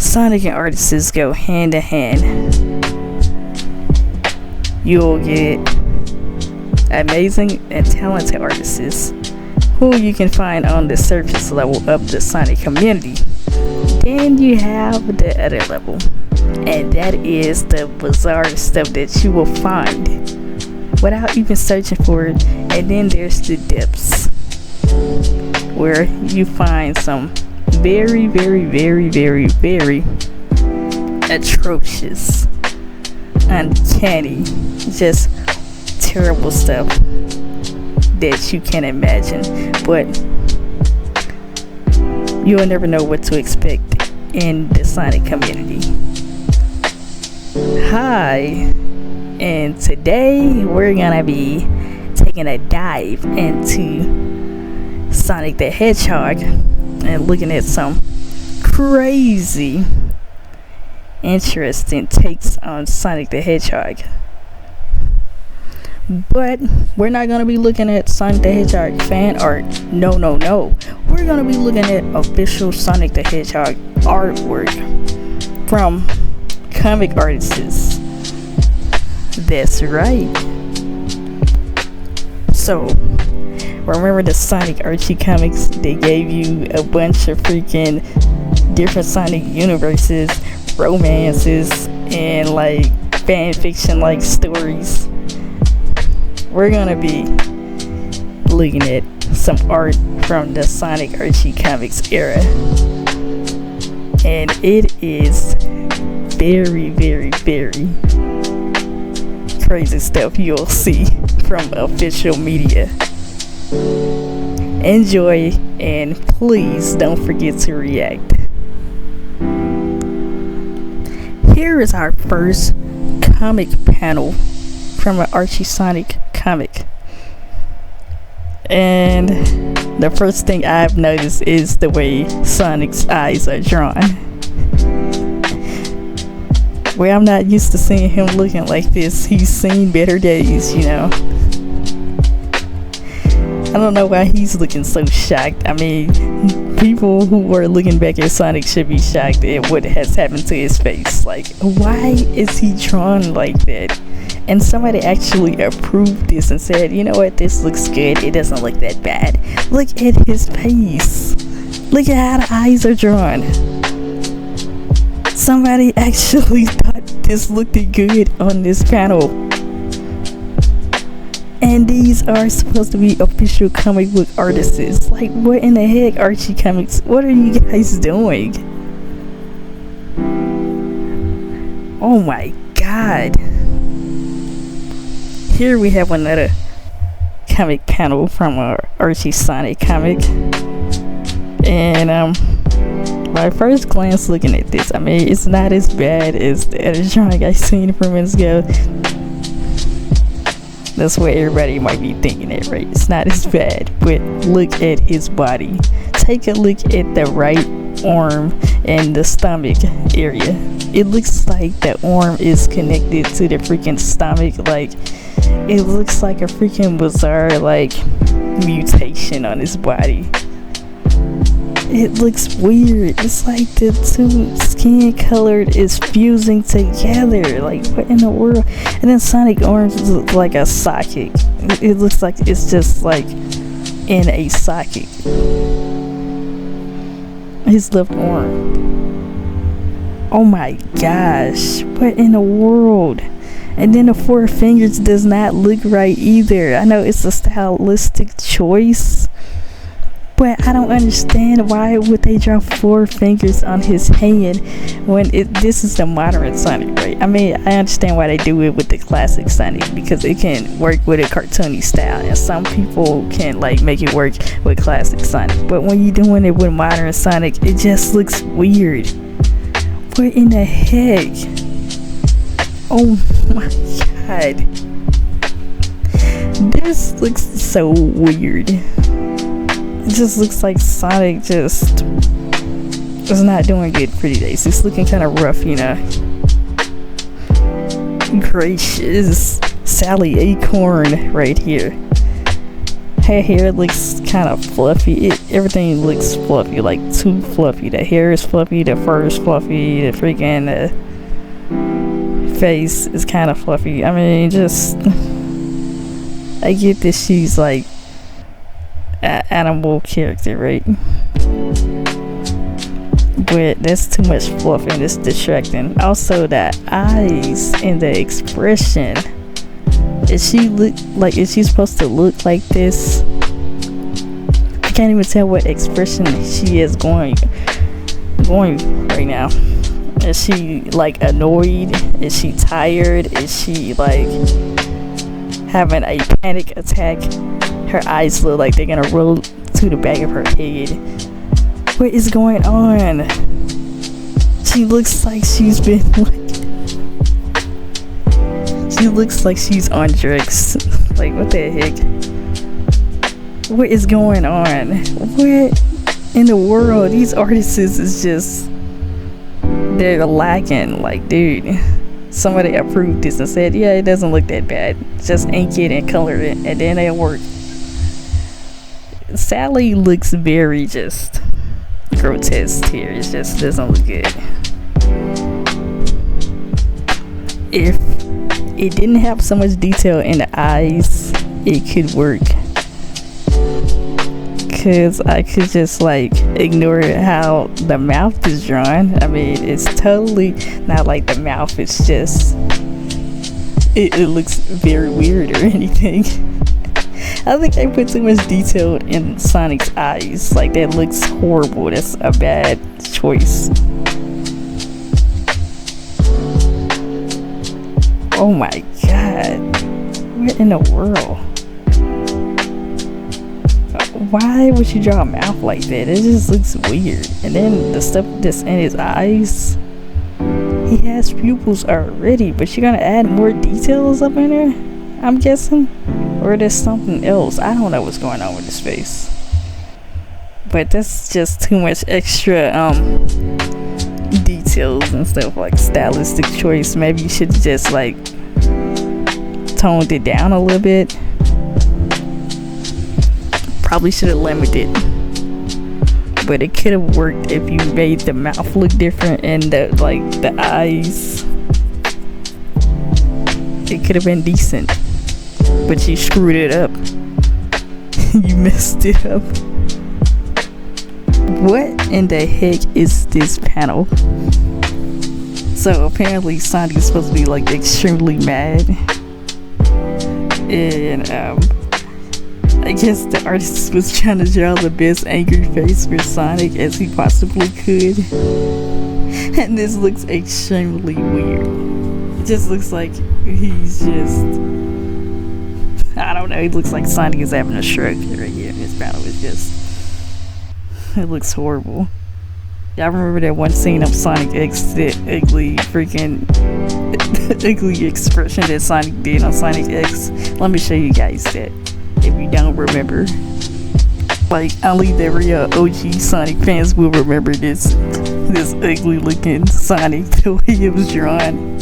Sonic and artists go hand in hand. You'll get amazing and talented artists who you can find on the surface level of the Sonic community. Then you have the other level, and that is the bizarre stuff that you will find without even searching for it. And then there's the depths, where you find some very, very, very, very, very atrocious, uncanny, just terrible stuff that you can imagine, but you'll never know what to expect in the Sonic community. Hi, and today we're gonna be taking a dive into Sonic the Hedgehog and looking at some crazy interesting takes on Sonic the Hedgehog. But we're not going to be looking at Sonic the Hedgehog fan art. No. We're going to be looking at official Sonic the Hedgehog artwork from comic artists. That's right. So, remember the Sonic Archie Comics? They gave you a bunch of freaking different Sonic universes, romances, and like fan fiction like stories. We're gonna be looking at some art from the Sonic Archie Comics era, and it is very, very, very crazy stuff you'll see from official media. Enjoy, and please don't forget to react. Here is our first comic panel from an Archie Sonic comic, and the first thing I've noticed is the way Sonic's eyes are drawn. Well, I'm not used to seeing him looking like this. He's seen better days, you know. I don't know why he's looking so shocked. I mean, people who are looking back at Sonic should be shocked at what has happened to his face. Like, why is he drawn like that? And somebody actually approved this and said, you know what, this looks good. It doesn't look that bad. Look at his face. Look at how the eyes are drawn. Somebody actually thought this looked good on this panel. And these are supposed to be official comic book artists. Like, what in the heck, Archie Comics? What are you guys doing? Oh my god. Here we have another comic panel from our Archie Sonic comic. And my first glance looking at this, I mean, it's not as bad as the other drawing I seen a few minutes ago. That's what everybody might be thinking it, right? It's not as bad, but look at his body. Take a look at the right arm and the stomach area. It looks like the arm is connected to the freaking stomach. Like, it looks like a freaking bizarre, like, mutation on his body. It looks weird. It's like the two skin colored is fusing together. Like, what in the world? And then Sonic arms look like a socket. It looks like it's just like in a socket. His left arm. Oh my gosh. What in the world? And then the four fingers does not look right either. I know it's a stylistic choice, but I don't understand why would they draw four fingers on his hand when this is the modern Sonic, right? I mean, I understand why they do it with the classic Sonic, because it can work with a cartoony style, and some people can like make it work with classic Sonic. But when you're doing it with modern Sonic, it just looks weird. What in the heck? Oh my god. This looks so weird. It just looks like Sonic just is not doing good for these days. It's looking kind of rough, you know. Gracious. Sally Acorn right here. Her hair looks kind of fluffy. Everything looks fluffy, like too fluffy. The hair is fluffy, the fur is fluffy, the freaking face is kind of fluffy. I mean, just, I get that she's like an animal character, right? But that's too much fluff and it's distracting. Also, the eyes and the expression. Is she supposed to look like this? I can't even tell what expression she is going right now. Is she like annoyed? Is she tired? Is she like having a panic attack? Her eyes look like they're gonna roll to the back of her head. What is going on? She looks like she's been she looks like she's on drugs. Like, what the heck? What is going on? What in the world? These artists is just, they're lacking. Like, dude, somebody approved this and said, yeah, it doesn't look that bad. Just ink it and color it, and then it'll work. Sally looks very just grotesque here. It just doesn't look good. If it didn't have so much detail in the eyes, it could work. Cause I could just like ignore how the mouth is drawn. I mean, it's totally not like the mouth. It's just, it looks very weird or anything. I think I put too much detail in Sonic's eyes. Like, that looks horrible. That's a bad choice. Oh my god. What in the world? Why would you draw a mouth like that? It just looks weird. And then the stuff that's in his eyes, he has pupils already, but you're gonna add more details up in there, I'm guessing? Or there's something else. I don't know what's going on with his face. But that's just too much extra details and stuff, like stylistic choice. Maybe you should just like toned it down a little bit. Probably should have limited, but it could have worked if you made the mouth look different and the eyes. It could have been decent, but you screwed it up. You messed it up. What in the heck is this panel? So apparently Sonic is supposed to be like extremely mad, and I guess the artist was trying to draw the best angry face for Sonic as he possibly could. And this looks extremely weird. It just looks like he's just, I don't know, it looks like Sonic is having a stroke right here. This panel is just, it looks horrible. Y'all remember that one scene of Sonic X, that ugly freaking ugly expression that Sonic did on Sonic X? Let me show you guys that, if you don't remember. Like, only the real OG Sonic fans will remember this ugly looking Sonic, the way it was drawn.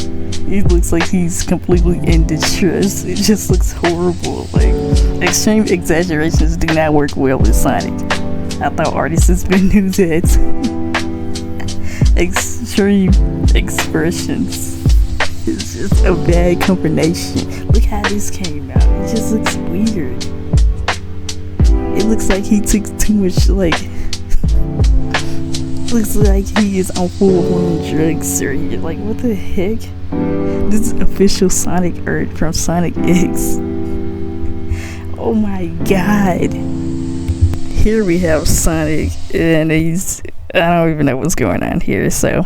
It looks like he's completely in distress. It just looks horrible. Like, extreme exaggerations do not work well with Sonic. I thought artists been knew that. Extreme expressions. It's just a bad combination. Look how this came out. It just looks weird. It looks like he took too much, like, looks like he is on full-blown drugs or like, what the heck? This is official Sonic art from Sonic X. Oh my god. Here we have Sonic, and he's, I don't even know what's going on here. So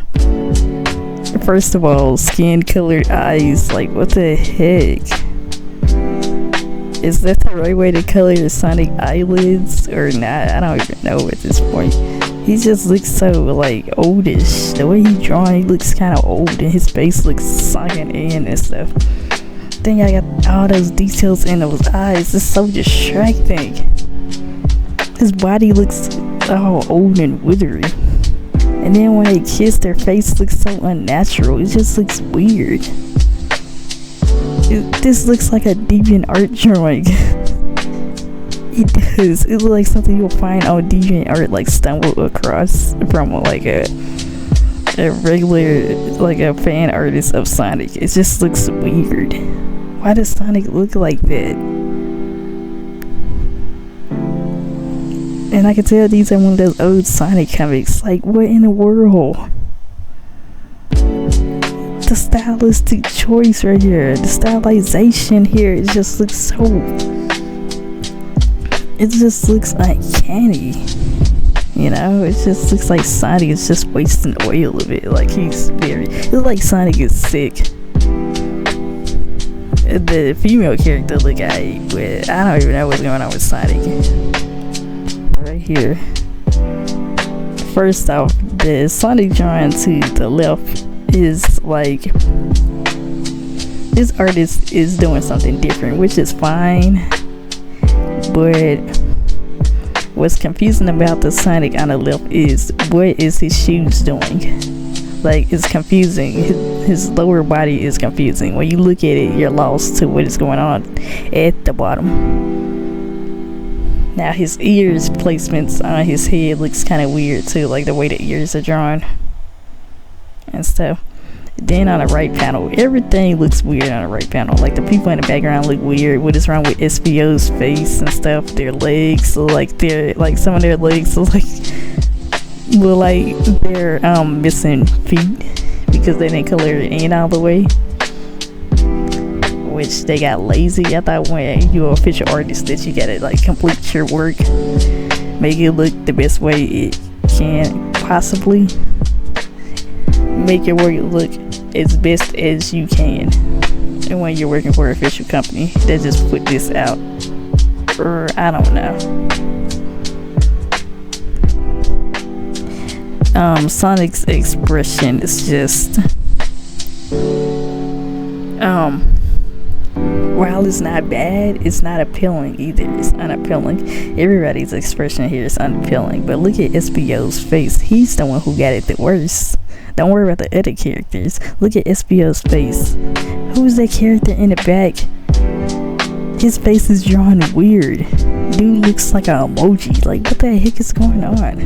first of all, skin colored eyes. Like, what the heck? Is that the right way to color the Sonic eyelids or not? I don't even know at this point. He just looks so like oldish. The way he's drawn, he looks kind of old, and his face looks sunken in and stuff. Then I got all those details in those eyes. It's so distracting. His body looks all old and withery. And then when they kiss, their face looks so unnatural. It just looks weird. This looks like a deviant art drawing. It does. It looks like something you'll find on DeviantArt, like stumble across from like a regular, like a fan artist of Sonic. It just looks weird. Why does Sonic look like that? And I can tell these are one of those old Sonic comics. Like, what in the world? The stylistic choice right here, the stylization here, it just looks so, it just looks uncanny, you know. It just looks like Sonic is just wasting oil of it. Like, he's very, it looks like Sonic is sick. The female character look alright, but I don't even know what's going on with Sonic. Right here, first off, the Sonic drawing to the left is like, this artist is doing something different, which is fine, but what's confusing about the Sonic on the left is, what is his shoes doing? Like, it's confusing. His lower body is confusing. When you look at it, you're lost to what is going on at the bottom. Now his ears placements on his head looks kind of weird too, like the way the ears are drawn and stuff. Then on the right panel, everything looks weird on the right panel. Like, the people in the background look weird. What is wrong with SBO's face and stuff? Their legs look like some of their legs look like they're missing feet because they didn't color it in all the way, which they got lazy. I thought when you're an official artist that you gotta like complete your work, make it look the best way it can possibly, make your work look as best as you can. And when you're working for an official company, they just put this out, or I don't know. Sonic's expression is just while it's not bad, it's not appealing either. It's unappealing. Everybody's expression here is unappealing, but look at SBO's face. He's the one who got it the worst. Don't worry about the other characters. Look at SBO's face. Who's that character in the back? His face is drawn weird. Dude looks like an emoji. Like, what the heck is going on?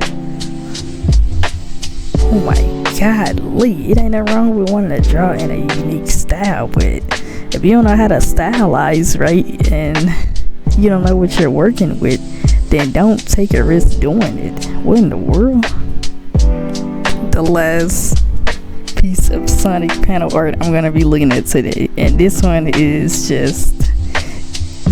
Oh my god, Lee. It ain't nothing wrong with wanting to draw in a unique style, but if you don't know how to stylize right and you don't know what you're working with, then don't take a risk doing it. What in the world? The last piece of Sonic panel art I'm gonna be looking at today, and this one is just,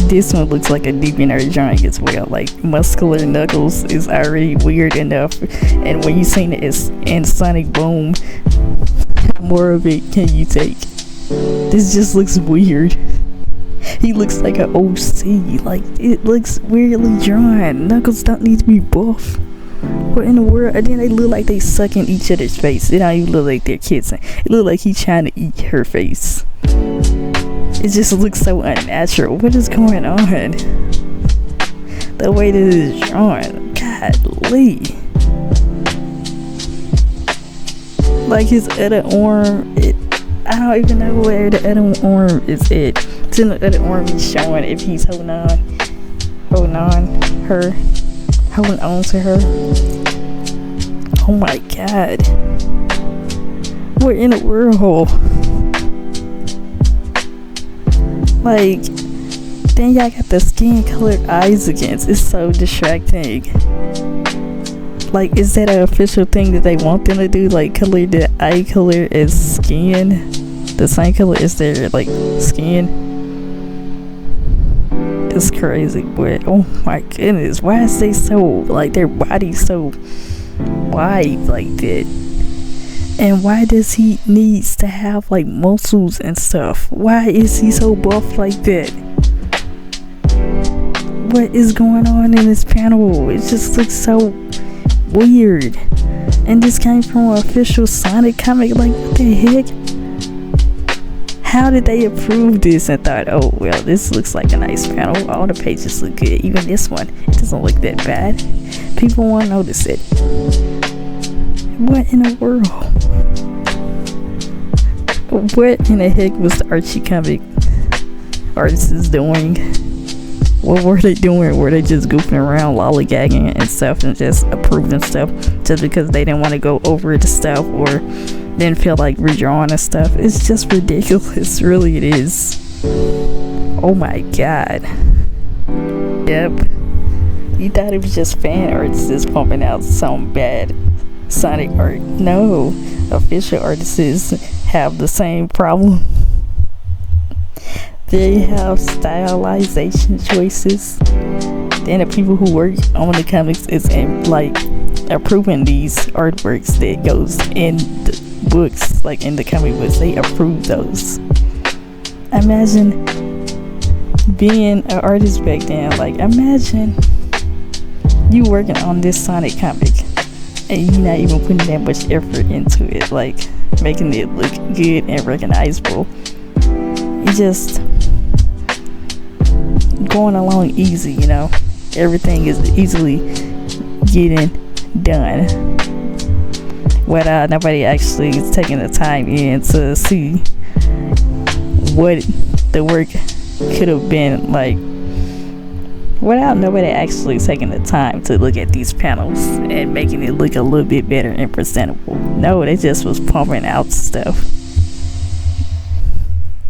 this one looks like a DeviantArt drawing as well. Like, muscular Knuckles is already weird enough, and when you seen it in Sonic Boom, how more of it can you take? This just looks weird. He looks like an OC. Like, it looks weirdly drawn. Knuckles don't need to be buff. What in the world? And then they look like they suck in each other's face. They don't even look like they're kissing. It look like he's trying to eat her face. It just looks so unnatural. What is going on? The way that it is drawn. Golly. Like, his other arm, I don't even know where the other arm is at. It's in the other arm he's showing if he's holding on to her. Oh my god. What in the world? Like, then y'all got the skin colored eyes against. It's so distracting. Like, is that an official thing that they want them to do? Like, color the eye color as skin? The same color as their, like, skin? It's crazy, but oh my goodness, why is they so, like, their body so wide like that? And why does he needs to have like muscles and stuff? Why is he so buff like that? What is going on in this panel? It just looks so weird. And this came from an official Sonic comic. Like, what the heck? How did they approve this and thought, oh well, this looks like a nice panel, all the pages look good, even this one, it doesn't look that bad, people won't notice it. What in the world? What in the heck was the Archie comic artist is doing? What were they doing? Were they just goofing around, lollygagging and stuff, and just approving stuff just because they didn't want to go over the stuff or didn't feel like redrawing and stuff? It's just ridiculous. Really, it is. Oh my god. Yep. You thought it was just fan artists just pumping out some bad Sonic art. No. Official artists have the same problem. They have stylization choices. Then the people who work on the comics is like approving these artworks that goes in the books, like in the comic books. They approve those. Imagine being an artist back then. Like, imagine you working on this Sonic comic and you're not even putting that much effort into it, like making it look good and recognizable. You just going along easy, you know. Everything is easily getting done without nobody actually taking the time in to see what the work could have been like, without nobody actually taking the time to look at these panels and making it look a little bit better and presentable. No, they just was pumping out stuff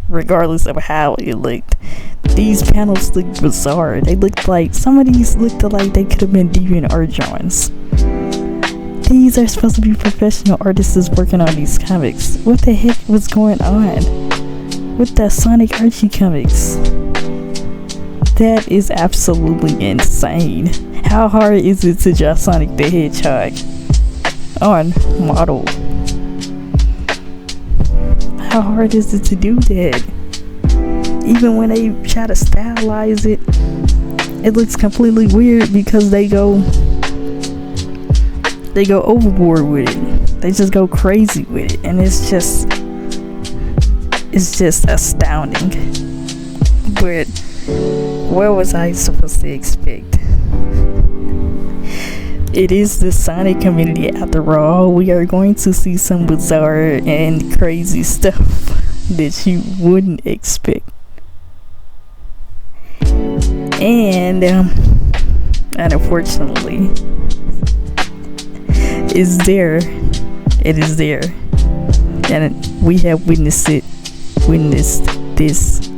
regardless of how it looked. These panels looked bizarre. They looked like, some of these looked like they could have been deviant art drawings. These are supposed to be professional artists working on these comics. What the heck was going on with the Sonic Archie comics? That is absolutely insane. How hard is it to draw Sonic the Hedgehog on model? How hard is it to do that? Even when they try to stylize it, it looks completely weird because they go overboard with it. They just go crazy with it, and it's just astounding. But what was I supposed to expect? It is the Sonic community after all. We are going to see some bizarre and crazy stuff that you wouldn't expect. And unfortunately, it is there, and we have witnessed this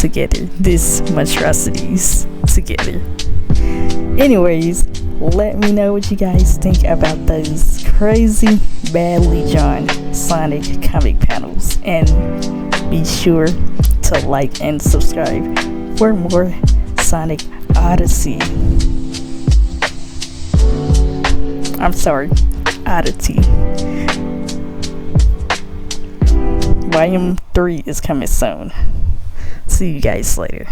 together, this monstrosities together. Anyways, let me know what you guys think about those crazy, badly drawn Sonic comic panels, and be sure to like and subscribe for more Sonic Odyssey. I'm sorry, Oddity. Volume 3 is coming soon. See you guys later.